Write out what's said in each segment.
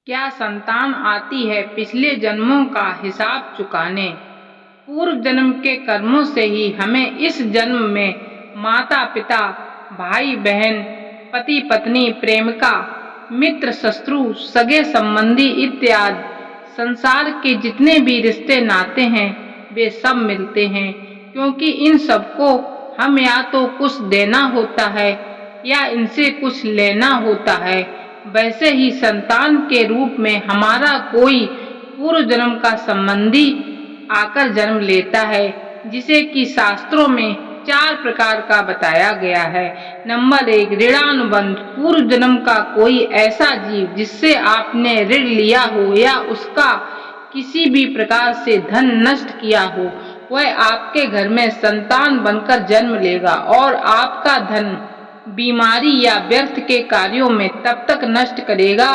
क्या संतान आती है पिछले जन्मों का हिसाब चुकाने। पूर्व जन्म के कर्मों से ही हमें इस जन्म में माता पिता, भाई बहन, पति पत्नी, प्रेमिका, मित्र, शत्रु, सगे संबंधी इत्यादि संसार के जितने भी रिश्ते नाते हैं वे सब मिलते हैं, क्योंकि इन सबको हम या तो कुछ देना होता है या इनसे कुछ लेना होता है। वैसे ही संतान के रूप में हमारा कोई पूर्व जन्म का संबंधी आकर जन्म लेता है, जिसे कि शास्त्रों में 4 प्रकार का बताया गया है। नंबर 1, ऋणानुबंध। पूर्व जन्म का कोई ऐसा जीव जिससे आपने ऋण लिया हो या उसका किसी भी प्रकार से धन नष्ट किया हो, वह आपके घर में संतान बनकर जन्म लेगा और आपका धन बीमारी या व्यर्थ के कार्यों में तब तक नष्ट करेगा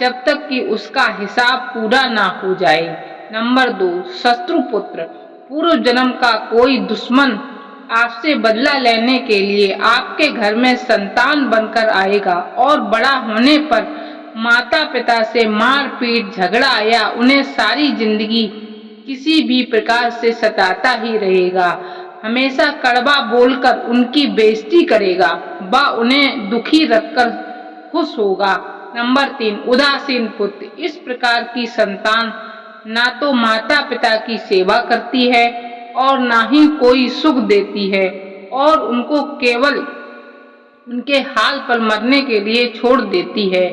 जब तक कि उसका हिसाब पूरा ना हो जाए। नंबर 2, शत्रु पुत्र। पूर्व जन्म का कोई दुश्मन आपसे बदला लेने के लिए आपके घर में संतान बनकर आएगा और बड़ा होने पर माता पिता से मारपीट, झगड़ा या उन्हें सारी जिंदगी किसी भी प्रकार से सताता ही रहेगा। हमेशा कड़वा बोलकर उनकी बेइज्जती करेगा व उन्हें दुखी रखकर खुश होगा। नंबर 3, उदासीन पुत्र। इस प्रकार की संतान ना तो माता पिता की सेवा करती है और ना ही कोई सुख देती है और उनको केवल उनके हाल पर मरने के लिए छोड़ देती है।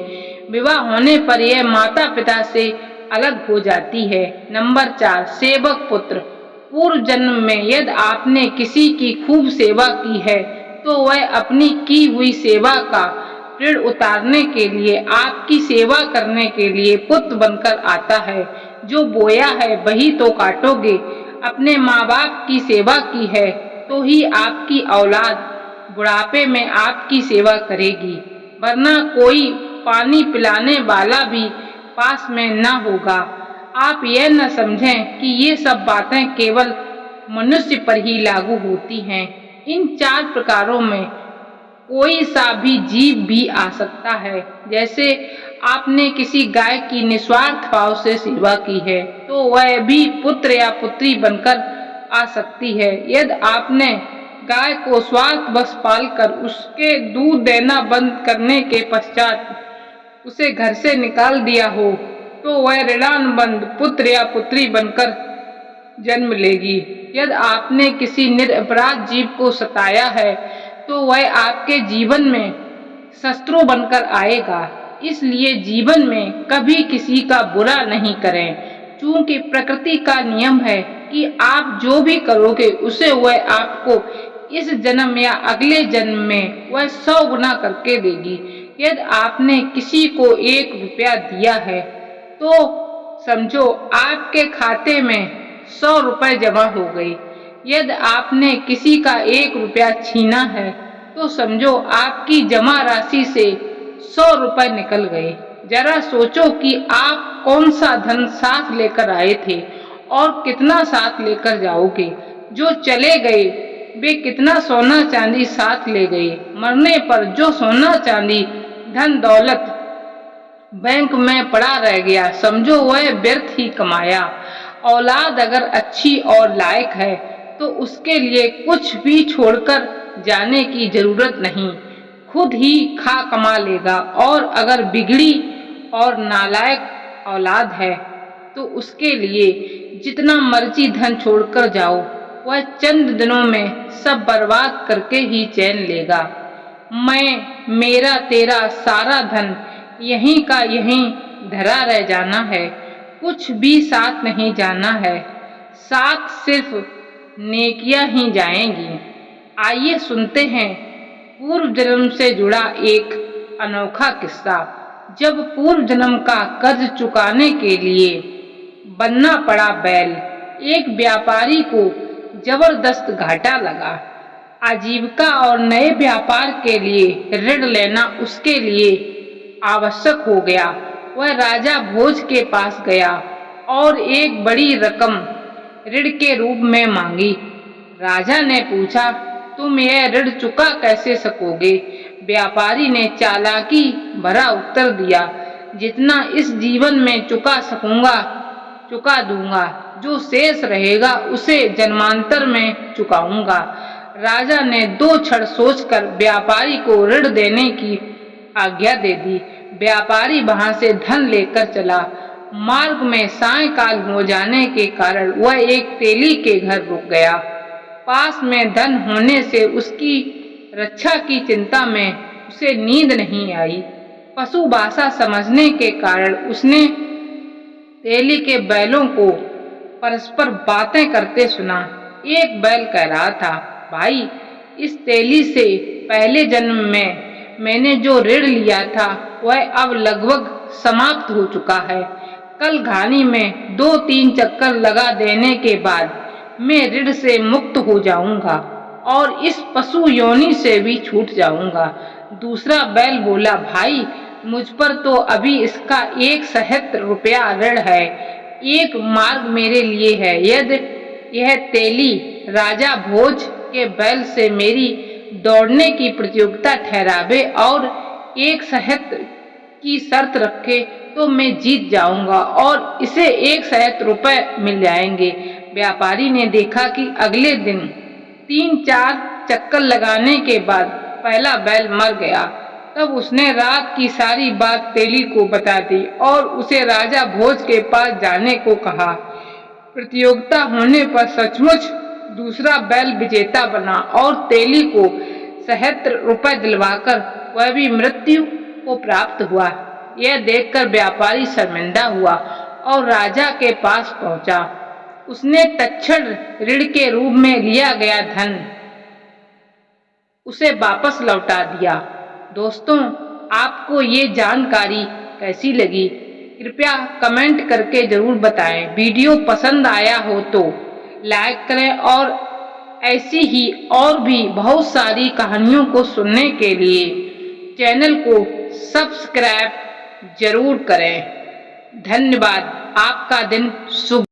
विवाह होने पर यह माता पिता से अलग हो जाती है। नंबर 4, सेवक पुत्र। पूर्व जन्म में यदि आपने किसी की खूब सेवा की है तो वह अपनी की हुई सेवा का ऋण उतारने के लिए आपकी सेवा करने के लिए पुत्र बनकर आता है। जो बोया है वही तो काटोगे। अपने माँ बाप की सेवा की है तो ही आपकी औलाद बुढ़ापे में आपकी सेवा करेगी, वरना कोई पानी पिलाने वाला भी पास में न होगा। आप यह न समझें कि ये सब बातें केवल मनुष्य पर ही लागू होती हैं। इन 4 प्रकारों में कोई सा भी जीव भी आ सकता है। जैसे आपने किसी गाय की निस्वार्थ भाव से सेवा की है तो वह भी पुत्र या पुत्री बनकर आ सकती है। यदि आपने गाय को स्वार्थवश पालकर उसके दूध देना बंद करने के पश्चात उसे घर से निकाल दिया हो तो वह ऋणानुबंध पुत्र या पुत्री बनकर जन्म लेगी। यदि आपने किसी निरपराध जीव को सताया है तो वह आपके जीवन में शत्रु बनकर आएगा। इसलिए जीवन में कभी किसी का बुरा नहीं करें, क्योंकि प्रकृति का नियम है कि आप जो भी करोगे उसे वह आपको इस जन्म या अगले जन्म में वह 100 गुना करके देगी। यदि आपने किसी को 1 रुपया दिया है तो समझो आपके खाते में 100 रुपए जमा हो गए। यदि आपने किसी का 1 रुपया छीना है तो समझो आपकी जमा राशि से 100 रुपए निकल गए। जरा सोचो कि आप कौन सा धन साथ लेकर आए थे और कितना साथ लेकर जाओगे। जो चले गए वे कितना सोना चांदी साथ ले गए। मरने पर जो सोना चांदी धन दौलत बैंक में पड़ा रह गया, समझो वह व्यर्थ ही कमाया। औलाद अगर अच्छी और लायक है तो उसके लिए कुछ भी छोड़कर जाने की जरूरत नहीं, खुद ही खा कमा लेगा। और अगर बिगड़ी और नालायक औलाद है तो उसके लिए जितना मर्जी धन छोड़कर जाओ, वह चंद दिनों में सब बर्बाद करके ही चैन लेगा। मैं, मेरा, तेरा सारा धन यहीं का यहीं धरा रह जाना है, कुछ भी साथ नहीं जाना है, साथ सिर्फ नेकियां ही जाएंगी। आइए सुनते हैं पूर्व जन्म से जुड़ा एक अनोखा किस्सा। जब पूर्व जन्म का कर्ज चुकाने के लिए बनना पड़ा बैल, एक व्यापारी को जबरदस्त घाटा लगा। आजीविका और नए व्यापार के लिए ऋण लेना उसके लिए आवश्यक हो गया। वह राजा भोज के पास गया और एक बड़ी रकम ऋण के रूप में मांगी। राजा ने पूछा, तुम यह ऋण चुका कैसे सकोगे? व्यापारी ने चालाकी भरा उत्तर दिया, जितना इस जीवन में चुका सकूंगा चुका दूंगा, जो शेष रहेगा उसे जन्मांतर में चुकाऊंगा। राजा ने 2 क्षण सोचकर व्यापारी को ऋण देने की आज्ञा दे दी। व्यापारी वहां से धन लेकर चला। मार्ग में सायंकाल हो जाने के कारण वह एक तेली के घर रुक गया। पास में धन होने से उसकी रक्षा की चिंता में उसे नींद नहीं आई। पशु भाषा समझने के कारण उसने तेली के बैलों को परस्पर बातें करते सुना। एक बैल कह रहा था, भाई, इस तेली से पहले जन्म में मैंने जो ऋण लिया था वह अब लगभग समाप्त हो चुका है। कल घानी में 2-3 चक्कर लगा देने के बाद मैं ऋण से मुक्त हो जाऊंगा और इस पशु योनि से भी छूट जाऊंगा। दूसरा बैल बोला, भाई, मुझ पर तो अभी इसका 1 सहस्त्र रुपया ऋण है। एक मार्ग मेरे लिए है, यदि यह तेली राजा भोज के बैल से मेरी दौड़ने की प्रतियोगिता ठहरावे और 1 सहस्त्र की शर्त रखे तो मैं जीत जाऊंगा और इसे 1 सहस्त्र रुपए मिल जाएंगे। व्यापारी ने देखा कि अगले दिन 3-4 चक्कर लगाने के बाद पहला बैल मर गया। तब उसने रात की सारी बात तेली को बता दी और उसे राजा भोज के पास जाने को कहा। प्रतियोगिता होने पर सचमुच दूसरा बैल विजेता बना और तेली को सहस्त्र रुपए दिलवाकर वह भी मृत्यु को प्राप्त हुआ। यह देखकर व्यापारी शर्मिंदा हुआ और राजा के पास पहुंचा। उसने तत्क्षण ऋण के रूप में लिया गया धन उसे वापस लौटा दिया। दोस्तों, आपको ये जानकारी कैसी लगी? कृपया कमेंट करके जरूर बताएं। वीडियो पसंद आया हो तो लाइक करें और ऐसी ही और भी बहुत सारी कहानियों को सुनने के लिए चैनल को सब्सक्राइब जरूर करें। धन्यवाद। आपका दिन शुभ।